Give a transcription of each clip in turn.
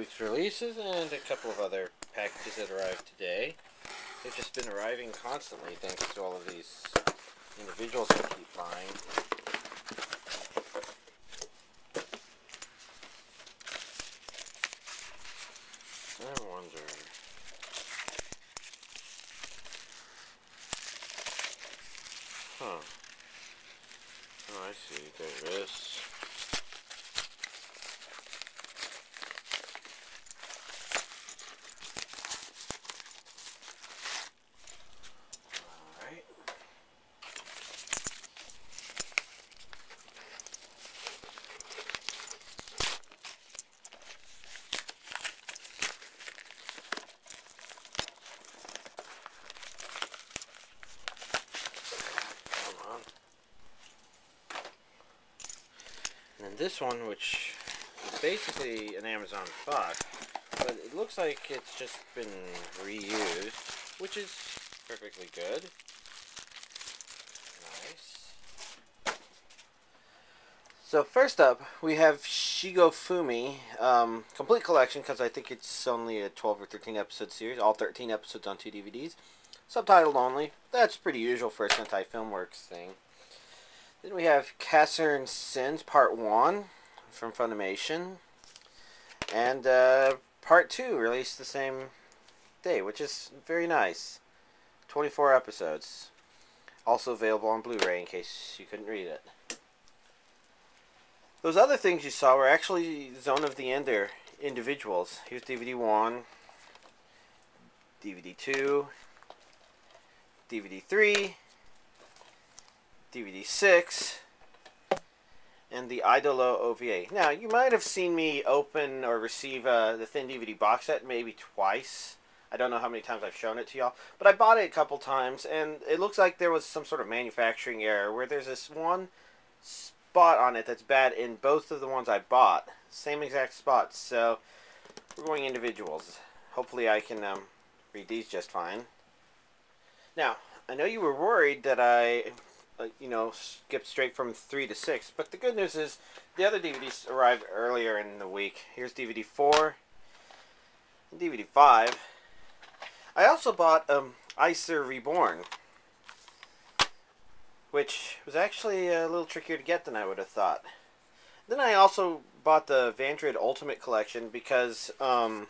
week's releases and a couple of other packages that arrived today. They've just been arriving constantly thanks to all of these individuals I keep buying. I wonder... Huh. Oh, I see. There it is. Alright. And then this one, which is basically an Amazon box, but it looks like it's just been reused, which is perfectly good. Nice. So first up, we have Shigofumi, complete collection, because I think it's only a 12 or 13 episode series, all 13 episodes on 2 DVDs. Subtitled only. That's pretty usual for a Sentai Filmworks thing. Then we have Casern Sins Part 1 from Funimation. And Part 2 released the same day, which is very nice. 24 episodes. Also available on Blu-ray in case you couldn't read it. Those other things you saw were actually Zone of the Ender individuals. Here's DVD 1, DVD 2, DVD 3, DVD 6, and the Idolo OVA. Now, you might have seen me open or receive the Thin DVD box set maybe twice. I don't know how many times I've shown it to y'all, but I bought it a couple times, and it looks like there was some sort of manufacturing error where there's this one spot on it that's bad in both of the ones I bought. Same exact spot, so we're going individuals. Hopefully I can read these just fine. Now, I know you were worried that I, skipped straight from 3 to 6, but the good news is the other DVDs arrived earlier in the week. Here's DVD 4 and DVD 5. I also bought Icer Reborn, which was actually a little trickier to get than I would have thought. Then I also bought the Vandred Ultimate Collection because the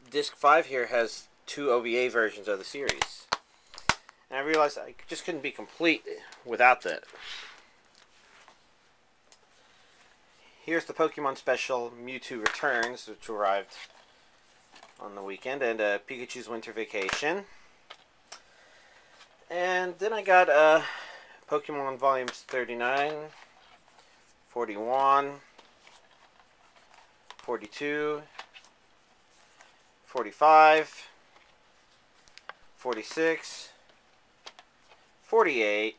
disc 5 here has 2 OVA versions of the series. And I realized I just couldn't be complete without that. Here's the Pokemon Special Mewtwo Returns, which arrived on the weekend, and Pikachu's Winter Vacation. And then I got Pokemon Volumes 39, 41, 42, 45, 46, 48,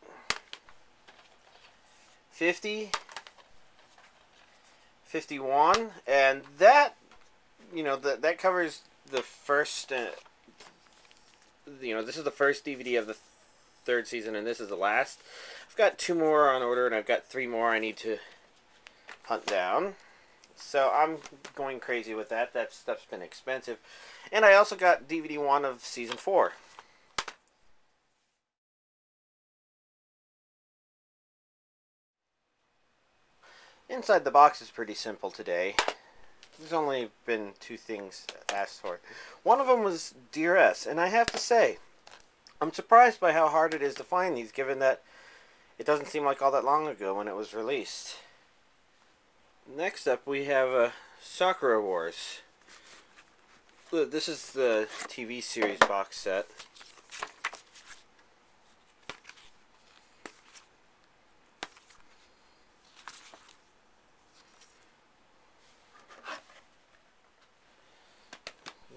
50, 51, and that, that covers the first, this is the first DVD of the third season, and this is the last. I've got 2 more on order, and I've got 3 more I need to hunt down. So I'm going crazy with that. That stuff's been expensive. And I also got DVD 1 of Season 4. Inside the box is pretty simple today. There's only been 2 things asked for. One of them was Dear S, and I have to say, I'm surprised by how hard it is to find these, given that it doesn't seem like all that long ago when it was released. Next up, we have Sakura Wars. This is the TV series box set.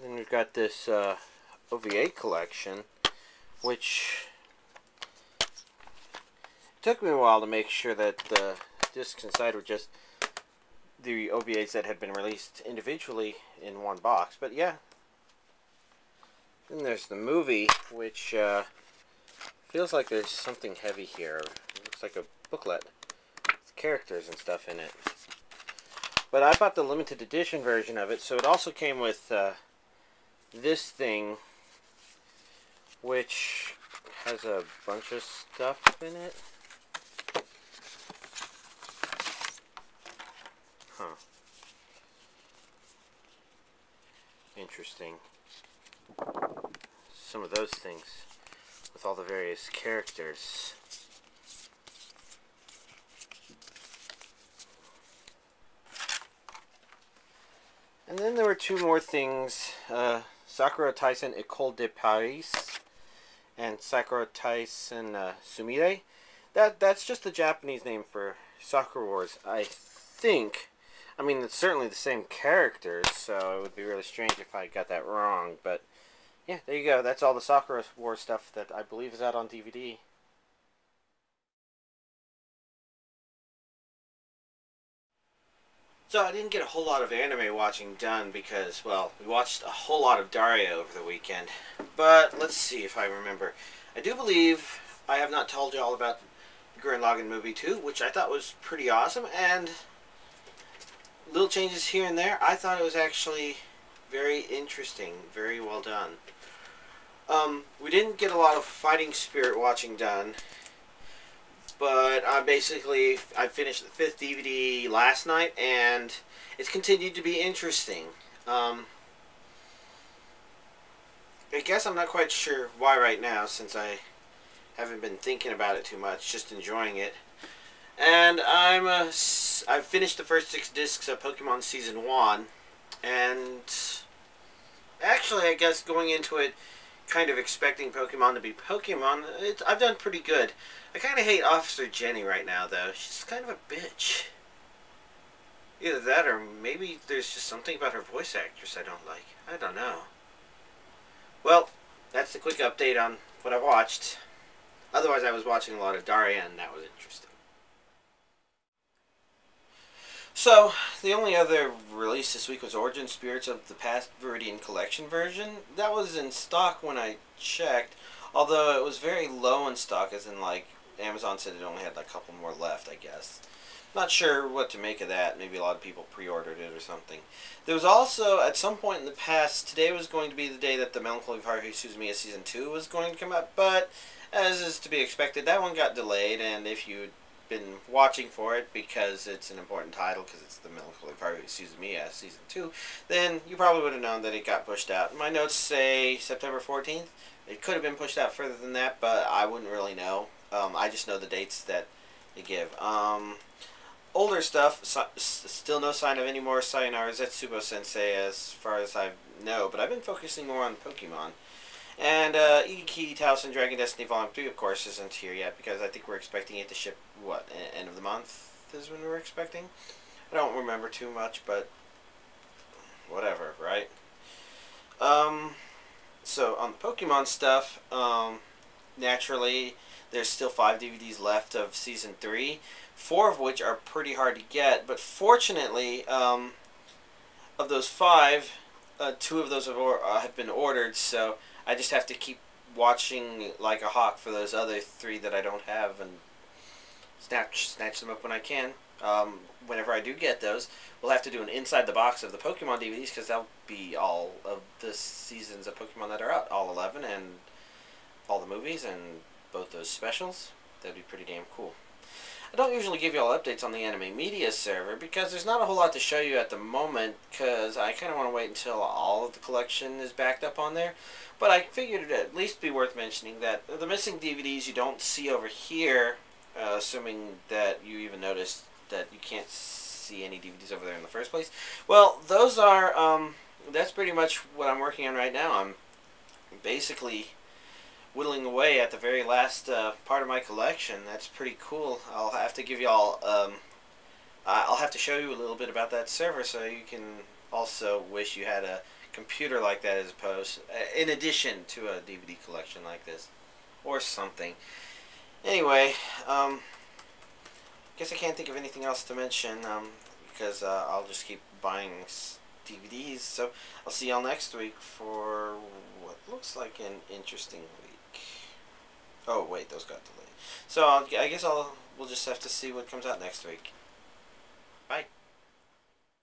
Then we've got this OVA collection, which took me a while to make sure that the discs inside were just the OVAs that had been released individually in one box, but yeah. Then there's the movie, which feels like there's something heavy here. It looks like a booklet with characters and stuff in it. But I bought the limited edition version of it, so it also came with this thing, which has a bunch of stuff in it. Huh. Interesting. Some of those things with all the various characters. And then there were two more things. Sakura Taisen École de Paris and Sakura Taisen Sumire. That's just the Japanese name for Sakura Wars, I think. I mean, it's certainly the same characters, so it would be really strange if I got that wrong. But yeah, there you go. That's all the Sakura Wars stuff that I believe is out on DVD. So I didn't get a whole lot of anime watching done because, well, we watched a whole lot of Daria over the weekend. But let's see if I remember. I do believe I have not told you all about Gurren Lagann Movie 2, which I thought was pretty awesome, and little changes here and there. I thought it was actually very interesting, very well done. We didn't get a lot of fighting spirit watching done, but I finished the 5th DVD last night, and it's continued to be interesting. I guess I'm not quite sure why right now, since I haven't been thinking about it too much, just enjoying it. And I've finished the first 6 discs of Pokemon Season 1, and actually, I guess going into it, kind of expecting Pokemon to be Pokemon, I've done pretty good. I kind of hate Officer Jenny right now, though. She's kind of a bitch. Either that, or maybe there's just something about her voice actress I don't like. I don't know. Well, that's the quick update on what I watched. Otherwise, I was watching a lot of Daria, and that was interesting. So, the only other release this week was Origin Spirits of the Past Viridian Collection version. That was in stock when I checked, although it was very low in stock, as in, like, Amazon said it only had like a couple more left, I guess. Not sure what to make of that. Maybe a lot of people pre-ordered it or something. There was also, at some point in the past, today was going to be the day that the Melancholy of Haruhi Suzumiya Season 2 was going to come out, but, as is to be expected, that one got delayed, and if you'd been watching for it because it's an important title, because it's the Melancholy of Haruhi Suzumiya Season 2, then you probably would have known that it got pushed out. My notes say September 14th. It could have been pushed out further than that, but I wouldn't really know. I just know the dates that they give. Older stuff, still no sign of any more Sayonara Zetsubo Sensei as far as I know, but I've been focusing more on Pokemon. And Iki Taosin Dragon Destiny Volume 3, of course, isn't here yet, because I think we're expecting it to ship, what, end of the month is when we're expecting? I don't remember too much, but whatever, right? So, on the Pokemon stuff, naturally, there's still 5 DVDs left of Season 3, 4 of which are pretty hard to get, but fortunately, of those 5, 2 of those have been ordered, so I just have to keep watching like a hawk for those other 3 that I don't have and snatch them up when I can. Whenever I do get those, we'll have to do an inside the box of the Pokemon DVDs, because that'll be all of the seasons of Pokemon that are out, all 11, and all the movies and both those specials. That'd be pretty damn cool. I don't usually give you all updates on the Anime Media server because there's not a whole lot to show you at the moment, because I kind of want to wait until all of the collection is backed up on there. But I figured it'd at least be worth mentioning that the missing DVDs you don't see over here, assuming that you even noticed that you can't see any DVDs over there in the first place. Well, those are, that's pretty much what I'm working on right now. I'm basically whittling away at the very last part of my collection. That's pretty cool. I'll have to give y'all, I'll have to show you a little bit about that server so you can also wish you had a computer like that as opposed, in addition to a DVD collection like this, or something. Anyway, guess I can't think of anything else to mention, because I'll just keep buying DVDs. So I'll see y'all next week for what looks like an interesting week. Oh wait, those got delayed. So I guess we'll just have to see what comes out next week. Bye.